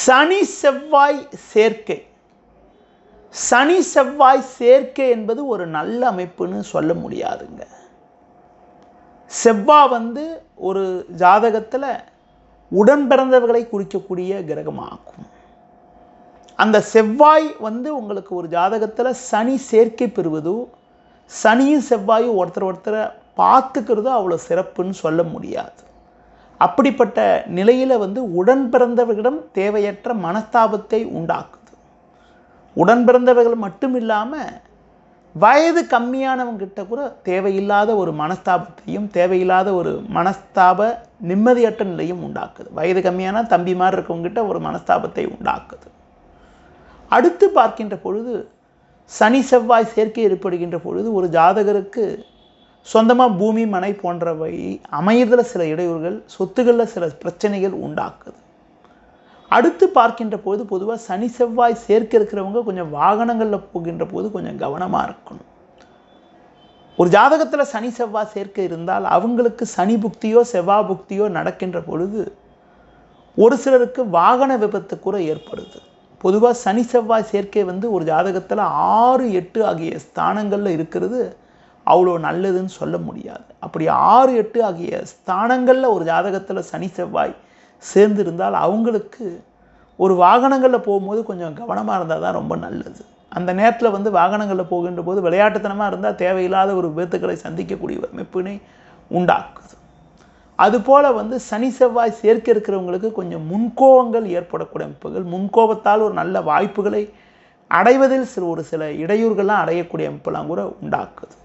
சனி செவ்வாய் சேர்க்கை. சனி செவ்வாய் சேர்க்கை என்பது ஒரு நல்ல அமைப்புன்னு சொல்ல முடியாதுங்க. செவ்வாய் ஒரு ஜாதகத்தில் உடன் பிறந்தவர்களை குறிக்கக்கூடிய கிரகமாகும். அந்த செவ்வாய் உங்களுக்கு ஒரு ஜாதகத்தில் சனி சேர்க்கை பெறுவதோ, சனியும் செவ்வாயும் ஒருத்தரை பார்த்துக்கிறதோ அவ்வளோ சிறப்புன்னு சொல்ல முடியாது. அப்படிப்பட்ட நிலையில் உடன் பிறந்தவர்களிடம் தேவையற்ற மனஸ்தாபத்தை உண்டாக்குது. உடன் பிறந்தவர்கள் மட்டும் இல்லாமல் வயது கம்மியானவங்கிட்ட கூட தேவையில்லாத ஒரு மனஸ்தாபத்தையும் தேவையில்லாத ஒரு மனஸ்தாப நிம்மதியற்ற நிலையும் உண்டாக்குது. வயது கம்மியான தம்பி மாதிரி இருக்கவங்கிட்ட ஒரு மனஸ்தாபத்தை உண்டாக்குது. அடுத்து பார்க்கின்ற பொழுது சனி செவ்வாய் சேர்க்கை ஏற்படுகின்ற பொழுது ஒரு ஜாதகருக்கு சொந்தமாக பூமி மனை போன்றவை அமையதில் சில இடையூறுகள், சொத்துக்களில் சில பிரச்சனைகள் உண்டாக்குது. அடுத்து பார்க்கின்ற போது பொதுவாக சனி செவ்வாய் சேர்க்கை இருக்கிறவங்க கொஞ்சம் வாகனங்களில் போகின்ற போது கொஞ்சம் கவனமாக இருக்கணும். ஒரு ஜாதகத்தில் சனி செவ்வாய் சேர்க்கை இருந்தால் அவங்களுக்கு சனி புக்தியோ செவ்வாய் புக்தியோ நடக்கின்ற பொழுது ஒரு சிலருக்கு வாகன விபத்து கூட ஏற்படுது. பொதுவாக சனி செவ்வாய் சேர்க்கை ஒரு ஜாதகத்தில் 6, 8 ஆகிய ஸ்தானங்களில் இருக்கிறது அவ்வளோ நல்லதுன்னு சொல்ல முடியாது. அப்படி 6, 8 ஆகிய ஸ்தானங்களில் ஒரு ஜாதகத்தில் சனி செவ்வாய் சேர்ந்திருந்தால் அவங்களுக்கு ஒரு வாகனங்களில் போகும்போது கொஞ்சம் கவனமாக இருந்தால் தான் ரொம்ப நல்லது. அந்த நேரத்தில் வாகனங்களில் போகின்ற போது விளையாட்டுத்தனமாக இருந்தால் தேவையில்லாத ஒரு விபத்துக்களை சந்திக்கக்கூடிய ஒரு அமைப்பினை உண்டாக்குது. அதுபோல் சனி செவ்வாய் சேர்க்கை இருக்கிறவங்களுக்கு கொஞ்சம் முன்கோபங்கள் ஏற்படக்கூடிய அமைப்புகள், முன்கோபத்தால் ஒரு நல்ல வாய்ப்புகளை அடைவதில் ஒரு சில இடையூறுகள்லாம் அடையக்கூடிய அமைப்பெல்லாம் கூட உண்டாக்குது.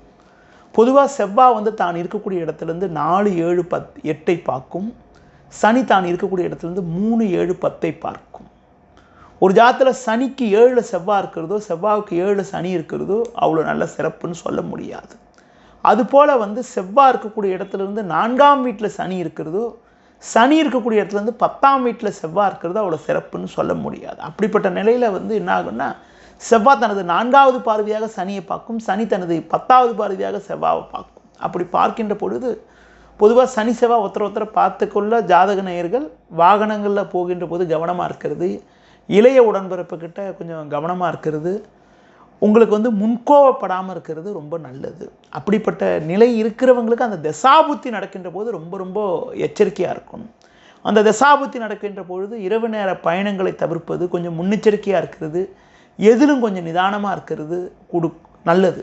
பொதுவாக செவ்வாய் தான் இருக்கக்கூடிய இடத்துலேருந்து 4, 7, 10, 8 பார்க்கும். சனி தான் இருக்கக்கூடிய இடத்துலேருந்து 3, 7, 10 பார்க்கும். ஒரு ஜாதகத்தில் சனிக்கு 7 செவ்வாய் இருக்கிறதோ, செவ்வாய்க்கு 7 சனி இருக்கிறதோ அவ்வளோ நல்ல சிறப்புன்னு சொல்ல முடியாது. அதுபோல் செவ்வாய் இருக்கக்கூடிய இடத்துலேருந்து 4ஆம் வீட்டில் சனி இருக்கிறதோ, சனி இருக்கக்கூடிய இடத்துலேருந்து 10ஆம் வீட்டில் செவ்வாய் இருக்கிறதோ அவ்வளோ சிறப்புன்னு சொல்ல முடியாது. அப்படிப்பட்ட நிலையில் என்ன ஆகுன்னா, செவ்வாய் தனது 4ஆவது பார்வையாக சனியை பார்க்கும், சனி தனது 10ஆவது பார்வையாக செவ்வாயை பார்க்கும். அப்படி பார்க்கின்ற பொழுது பொதுவாக சனி செவ்வாய் ஒருத்தரை பார்த்துக்கொள்ள ஜாதக நேயர்கள் வாகனங்களில் போகின்ற போது கவனமாக இருக்கிறது, இளைய உடன்பிறப்புக்கிட்ட கொஞ்சம் கவனமாக இருக்கிறது, உங்களுக்கு முன்கோவப்படாமல் இருக்கிறது ரொம்ப நல்லது. அப்படிப்பட்ட நிலை இருக்கிறவங்களுக்கு அந்த தசாபுத்தி நடக்கின்ற போது ரொம்ப ரொம்ப எச்சரிக்கையாக இருக்கணும். அந்த தசாபுத்தி நடக்கின்ற பொழுது இரவு நேர பயணங்களை தவிர்ப்பது, கொஞ்சம் முன்னெச்சரிக்கையாக இருக்கிறது, எதிலும் கொஞ்சம் நிதானமாக இருக்கிறது நல்லது.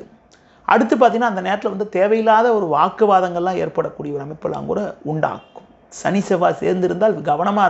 அடுத்து பார்த்திங்கன்னா அந்த நேரத்தில் தேவையில்லாத ஒரு வாக்குவாதங்கள்லாம் ஏற்படக்கூடிய ஒரு அமைப்பெல்லாம் கூட உண்டாக்கும். சனி செவ்வாய் சேர்ந்திருந்தால் கவனமாக